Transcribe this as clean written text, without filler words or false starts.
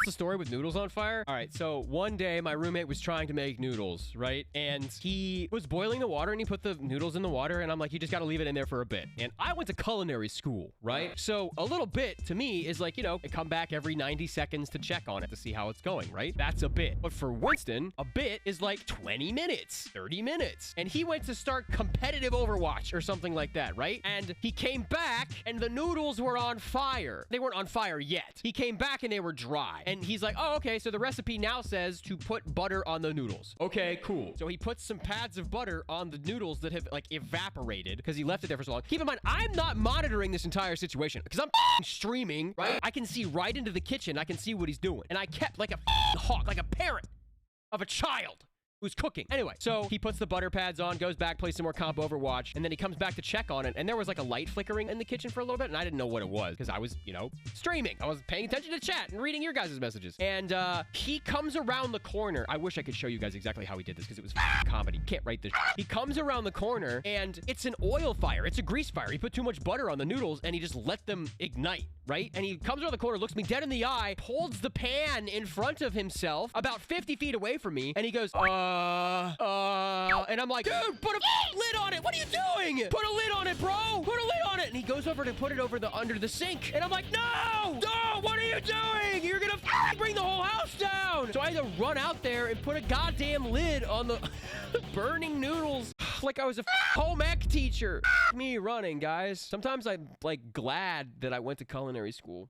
What's the story with noodles on fire? All right, so one day my roommate was trying to make noodles, right? And he was boiling the water and he put the noodles in the water and I'm like, you just gotta leave it in there for a bit. And I went to culinary school, right? So a little bit to me is like, you know, I come back every 90 seconds to check on it to see how it's going, right? That's a bit. But for Winston, a bit is like 20 minutes, 30 minutes. And he went to start competitive Overwatch or something like that, right? And he came back and the noodles were on fire. They weren't on fire yet. He came back and they were dry. And he's like, oh, okay, so the recipe now says to put butter on the noodles. Okay, cool. So he puts some pads of butter on the noodles that have like evaporated because he left it there for so long. Keep in mind, I'm not monitoring this entire situation because I'm streaming, right? I can see right into the kitchen. I can see what he's doing. And I kept like a hawk, like a parent of a child who's cooking. Anyway, so he puts the butter pads on, goes back, plays some more comp Overwatch, and then he comes back to check on it, and there was like a light flickering in the kitchen for a little bit, and I didn't know what it was, because I was, you know, streaming. I was paying attention to chat and reading your guys' messages. And he comes around the corner. I wish I could show you guys exactly how he did this, because it was comedy. Can't write this. He comes around the corner, and it's an oil fire. It's a grease fire. He put too much butter on the noodles, and he just let them ignite, right? And he comes around the corner, looks me dead in the eye, holds the pan in front of himself, about 50 feet away from me, and he goes, and I'm like, dude, put a lid on it. What are you doing? Put a lid on it, bro. Put a lid on it. And he goes over to put it over under the sink. And I'm like, no, what are you doing? You're gonna bring the whole house down. So I had to run out there and put a goddamn lid on the burning noodles like I was a home ec teacher. Me running, guys. Sometimes I'm like glad that I went to culinary school.